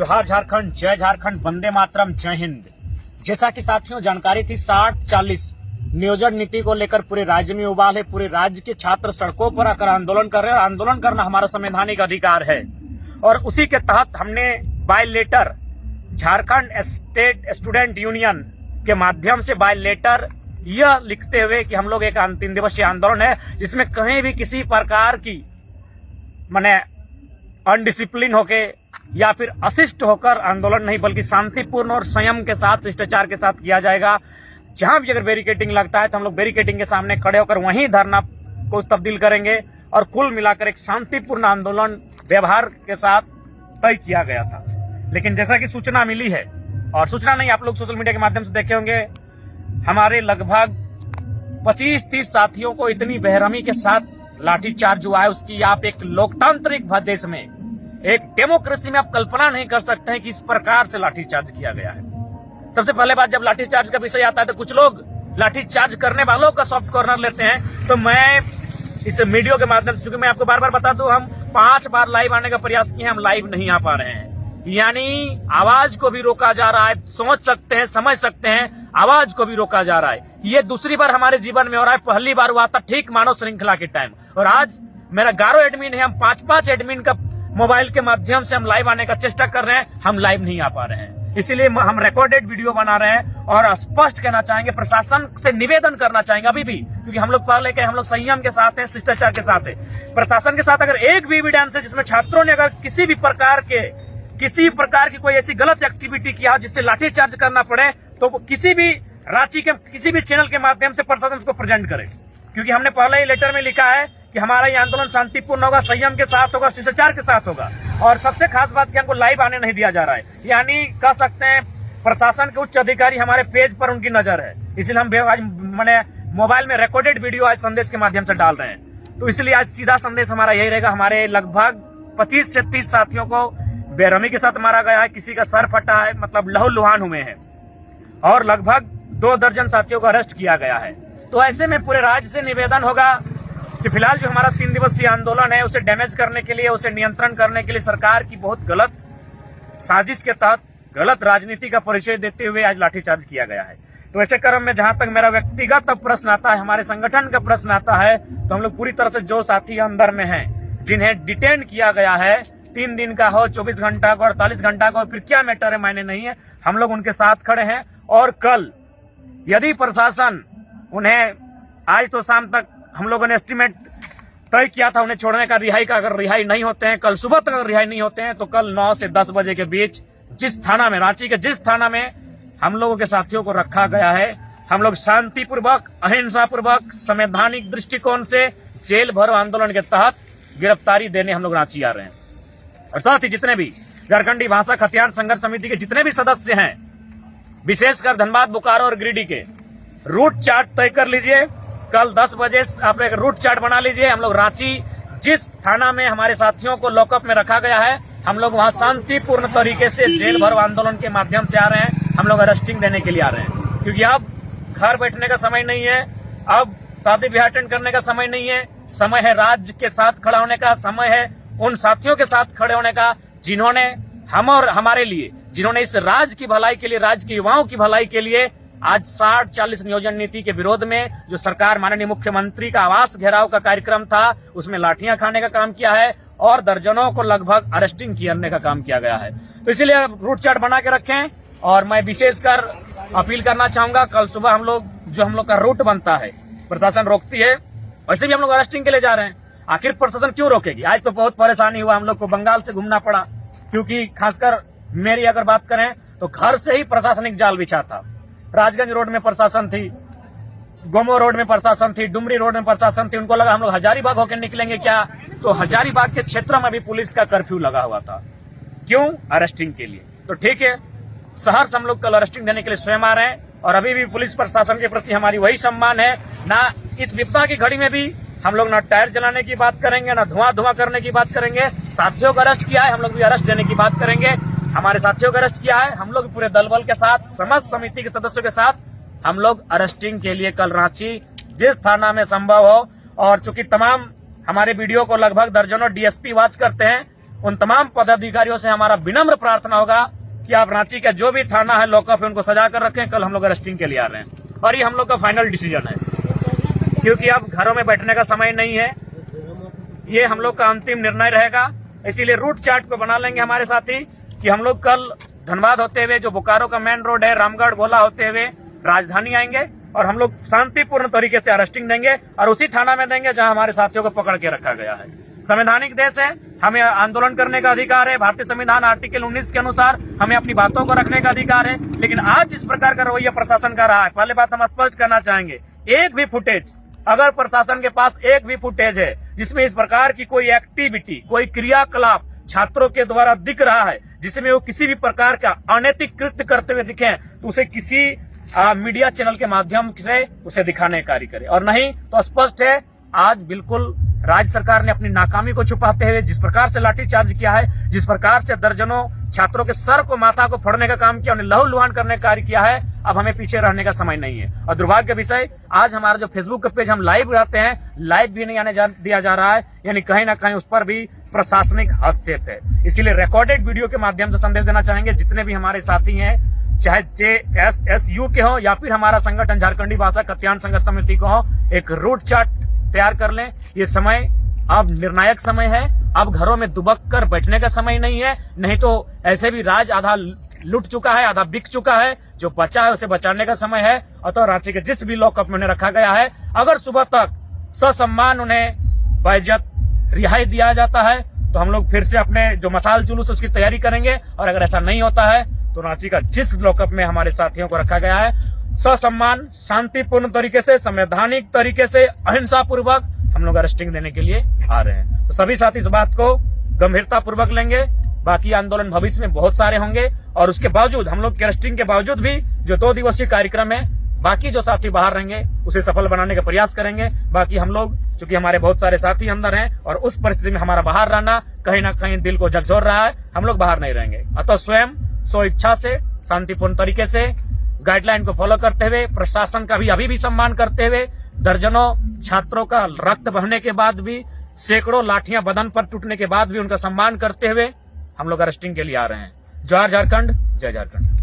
जोहार झारखंड, जय झारखंड, वंदे मातरम, जय हिंद। जैसा कि साथियों जानकारी थी 60-40 नियोजन नीति को लेकर पूरे राज्य में उबाल है। पूरे राज्य के छात्र सड़कों पर आकर आंदोलन कर रहे हैं। आंदोलन करना हमारा संवैधानिक अधिकार है और उसी के तहत हमने by letter Jharkhand state student union के माध्यम से बाय लेटर यह लिखते हुए कि हम लोग एक 3 दिवसीय आंदोलन है जिसमें कहीं भी किसी प्रकार की माने अनडिसिप्लिन होके या फिर अशिष्ट होकर आंदोलन नहीं बल्कि शांतिपूर्ण और संयम के साथ, शिष्टाचार के साथ किया जाएगा। जहां भी अगर बैरिकेडिंग लगता है तो हम लोग बैरिकेडिंग के सामने खड़े होकर वहीं धरना को तब्दील करेंगे और कुल मिलाकर एक शांतिपूर्ण आंदोलन व्यवहार के साथ तय किया गया था। लेकिन जैसा कि सूचना मिली है, और सूचना नहीं आप लोग सोशल मीडिया के माध्यम से देखे होंगे, हमारे लगभग 25-30 साथियों को इतनी बेरहमी के साथ लाठीचार्ज हुआ है। उसकी आप एक लोकतांत्रिक देश में, एक डेमोक्रेसी में आप कल्पना नहीं कर सकते हैं कि इस प्रकार से लाठीचार्ज किया गया है। सबसे पहले बात, जब लाठीचार्ज का विषय आता है तो कुछ लोग लाठीचार्ज करने वालों का सॉफ्ट कॉर्नर लेते हैं। तो मैं इस वीडियो के माध्यम से, चूंकि मैं आपको बार बार बता दूं, हम 5 बार लाइव आने का प्रयास किए, हम लाइव नहीं आ पा रहे हैं। यानी आवाज को भी रोका जा रहा है। सोच सकते हैं, समझ सकते हैं, आवाज को भी रोका जा रहा है। ये दूसरी बार हमारे जीवन में हो रहा है। पहली बार हुआ था ठीक मानव श्रृंखला के टाइम, और आज मेरा 11 एडमिन है। हम 5-5 एडमिन का मोबाइल के माध्यम से हम लाइव आने का चेष्टा कर रहे हैं, हम लाइव नहीं आ पा रहे हैं। इसीलिए हम रिकॉर्डेड वीडियो बना रहे हैं और स्पष्ट कहना चाहेंगे, प्रशासन से निवेदन करना चाहेंगे अभी भी, क्योंकि हम लोग पहले के हम लोग संयम के साथ हैं, शिष्टाचार के साथ है। प्रशासन के साथ अगर एक भी एविडेंस है जिसमें छात्रों ने अगर किसी प्रकार की कोई ऐसी गलत एक्टिविटी किया जिससे लाठीचार्ज करना पड़े, तो किसी भी रांची के किसी भी चैनल के माध्यम से प्रशासन उसको प्रेजेंट करे। क्योंकि हमने पहले ही लेटर में लिखा है कि हमारा ये आंदोलन शांतिपूर्ण होगा, संयम के साथ होगा, शिष्टाचार के साथ होगा। और सबसे खास बात कि हमको लाइव आने नहीं दिया जा रहा है। यानी कह सकते हैं प्रशासन के उच्च अधिकारी हमारे पेज पर उनकी नजर है। इसलिए हम आज मैंने मोबाइल में रिकॉर्डेड वीडियो आज संदेश के माध्यम से डाल रहे हैं। तो इसलिए आज सीधा संदेश हमारा यही रहेगा। हमारे लगभग 25 से 30 साथियों को बेरहमी के साथ मारा गया है। किसी का सर फटा है, मतलब लहूलुहान हुए हैं, और लगभग 2 दर्जन साथियों को अरेस्ट किया गया है। तो ऐसे में पूरे राज्य से निवेदन होगा कि फिलहाल जो हमारा 3 दिवसीय आंदोलन है उसे डैमेज करने के लिए, उसे नियंत्रण करने के लिए सरकार की बहुत गलत साजिश के तहत गलत राजनीति का परिचय देते हुए आज लाठीचार्ज किया गया है। तो ऐसे क्रम में जहां तक मेरा व्यक्तिगत प्रश्न आता है, हमारे संगठन का प्रश्न आता है, तो हम लोग पूरी तरह से जो साथी अंदर में हैं, जिन्हें डिटेन किया गया है, 3 दिन का हो, 24 घंटा का, 48 घंटा का, फिर क्या मैटर है मायने नहीं है, हम लोग उनके साथ खड़े हैं। और कल यदि प्रशासन उन्हें, आज तो शाम तक हम लोगों ने एस्टिमेट तय किया था उन्हें छोड़ने का, रिहाई का, अगर रिहाई नहीं होते हैं, कल सुबह तक अगर रिहाई नहीं होते हैं, तो कल 9 से 10 बजे के बीच जिस थाना में, रांची के जिस थाना में हम लोगों के साथियों को रखा गया है, हम लोग शांतिपूर्वक, अहिंसापूर्वक, संवैधानिक दृष्टिकोण से जेल भरो आंदोलन के तहत गिरफ्तारी देने हम लोग रांची आ रहे हैं। और साथ ही जितने भी झारखंडी भाषा खतियान संघर्ष समिति के जितने भी सदस्य हैं, विशेषकर धनबाद, बोकारो और गिरिडीह के, रूट चार्ट तय कर लीजिए। कल 10 बजे आप एक रूट चार्ट बना लीजिए। हम लोग रांची जिस थाना में हमारे साथियों को लॉकअप में रखा गया है, हम लोग वहां शांतिपूर्ण तरीके से जेल भरो आंदोलन के माध्यम से आ रहे हैं। हम लोग अरेस्टिंग देने के लिए आ रहे हैं, क्योंकि अब घर बैठने का समय नहीं है, अब शादी ब्याह अटेंड करने का समय नहीं है। समय है राज्य के साथ खड़ा होने का, समय है उन साथियों के साथ खड़े होने का जिन्होंने हम और हमारे लिए, जिन्होंने इस राज्य की भलाई के लिए, राज्य के युवाओं की भलाई के लिए आज 60-40 नियोजन नीति के विरोध में जो सरकार, माननीय मुख्यमंत्री का आवास घेराव का कार्यक्रम था, उसमें लाठियां खाने का काम किया है और दर्जनों को लगभग अरेस्टिंग करने का काम किया गया है। तो इसलिए रूट चार्ट बना के रखें। और मैं विशेषकर अपील करना चाहूंगा, कल सुबह हम लोग का रूट बनता है, प्रशासन रोकती है, वैसे भी हम लोग अरेस्टिंग के लिए जा रहे हैं। आखिर प्रशासन क्यों रोकेगी? आज तो बहुत परेशानी हुआ, हम लोग को बंगाल से घूमना पड़ा, क्योंकि खासकर मेरी अगर बात करें तो घर से ही प्रशासनिक जाल बिछा था। राजगंज रोड में प्रशासन थी, गोमो रोड में प्रशासन थी, डुमरी रोड में प्रशासन थी। उनको लगा हम लोग हजारीबाग होकर निकलेंगे क्या, तो हजारीबाग के क्षेत्रों में भी पुलिस का कर्फ्यू लगा हुआ था। क्यों? अरेस्टिंग के लिए। तो ठीक है, सहर्ष हम लोग कल अरेस्टिंग देने के लिए स्वयं आ रहे हैं। और अभी भी पुलिस प्रशासन के प्रति हमारी वही सम्मान है। ना इस विपदा की घड़ी में भी हम लोग ना टायर जलाने की बात करेंगे, ना धुआं करने की बात करेंगे। साथियों को अरेस्ट किया है, हम लोग भी अरेस्ट देने की बात करेंगे। हमारे साथियों को अरेस्ट किया है, हम लोग पूरे दल बल के साथ, समस्त समिति के सदस्यों के साथ हम लोग अरेस्टिंग के लिए कल रांची जिस थाना में संभव हो, और चूंकि तमाम हमारे वीडियो को लगभग दर्जनों डीएसपी वॉच करते हैं, उन तमाम पदाधिकारियों से हमारा विनम्र प्रार्थना होगा कि आप रांची का जो भी थाना है लॉकअप है उनको सजा कर रखें। कल हम लोग अरेस्टिंग के लिए आ रहे हैं और ये हम लोग का फाइनल डिसीजन है, क्योंकि अब घरों में बैठने का समय नहीं है। ये हम लोग का अंतिम निर्णय रहेगा। इसीलिए रूट चार्ट पे बना लेंगे हमारे साथी कि हम लोग कल धनबाद होते हुए जो बोकारो का मेन रोड है रामगढ़ गोला होते हुए राजधानी आएंगे और हम लोग शांतिपूर्ण तरीके से अरेस्टिंग देंगे और उसी थाना में देंगे जहां हमारे साथियों को पकड़ के रखा गया है। संवैधानिक देश है, हमें आंदोलन करने का अधिकार है। भारतीय संविधान आर्टिकल 19 के अनुसार हमें अपनी बातों को रखने का अधिकार है। लेकिन आज जिस प्रकार का रवैया प्रशासन का रहा है, पहले बात हम स्पष्ट करना चाहेंगे, एक भी फुटेज, अगर प्रशासन के पास एक भी फुटेज है जिसमें इस प्रकार की कोई एक्टिविटी, कोई क्रियाकलाप छात्रों के द्वारा दिख रहा है जिसमें वो किसी भी प्रकार का अनैतिक कृत्य करते हुए दिखे, तो उसे किसी मीडिया चैनल के माध्यम से उसे दिखाने का कार्य करे। और नहीं तो स्पष्ट है, आज बिल्कुल राज्य सरकार ने अपनी नाकामी को छुपाते हुए जिस प्रकार से लाठीचार्ज किया है, जिस प्रकार से दर्जनों छात्रों के सर को, माथा को फोड़ने का काम किया, उन्हें लहूलुहान करने का कार्य किया है। अब हमें पीछे रहने का समय नहीं है। और दुर्भाग्य का विषय, आज हमारा जो फेसबुक का पेज हम लाइव रहते हैं, लाइव भी नहीं आने दिया जा रहा है, यानी कहीं ना कहीं उस पर भी प्रशासनिक हस्तक्षेप है। इसीलिए रिकॉर्डेड वीडियो के माध्यम से संदेश देना चाहेंगे जितने भी हमारे साथी हैं, चाहे JSSU के हो या फिर हमारा संगठन झारखंडी भाषा कल्याण संघर्ष समिति को हो, एक रूट चार्ट तैयार कर लें। ये समय अब निर्णायक समय है। अब घरों में दुबक कर बैठने का समय नहीं है, नहीं तो ऐसे भी राज आधा लुट चुका है, आधा बिक चुका है। जो बचा है उसे बचाने का समय है। अतः रांची के जिस भी लॉकअप में उन्हें रखा गया है, अगर सुबह तक ससम्मान उन्हें बाइज्जत रिहाई दिया जाता है तो हम लोग फिर से अपने जो मसाल जुलूस उसकी तैयारी करेंगे। और अगर ऐसा नहीं होता है तो रांची का जिस लॉकअप में हमारे साथियों को रखा गया है, ससम्मान, शांतिपूर्ण तरीके से, संवैधानिक तरीके से, अहिंसा पूर्वक हम लोग अरेस्टिंग देने के लिए आ रहे हैं। तो सभी साथी इस बात को गंभीरता पूर्वक लेंगे। बाकी आंदोलन भविष्य में बहुत सारे होंगे और उसके बावजूद, हम लोग के अरेस्टिंग के बावजूद भी जो 2 दिवसीय कार्यक्रम है, बाकी जो साथी बाहर रहेंगे उसे सफल बनाने का प्रयास करेंगे। बाकी हम लोग, चूंकि हमारे बहुत सारे साथी अंदर हैं और उस परिस्थिति में हमारा बाहर रहना कहीं ना कहीं दिल को झकझोर रहा है, हम लोग बाहर नहीं रहेंगे। अतः स्वयं स्व इच्छा से, शांतिपूर्ण तरीके से, गाइडलाइन को फॉलो करते हुए, प्रशासन का भी अभी भी सम्मान करते हुए, दर्जनों छात्रों का रक्त बहने के बाद भी, सैकड़ों लाठियां बदन पर टूटने के बाद भी उनका सम्मान करते हुए हम लोग अरेस्टिंग के लिए आ रहे हैं। जय झारखंड, जय झारखंड।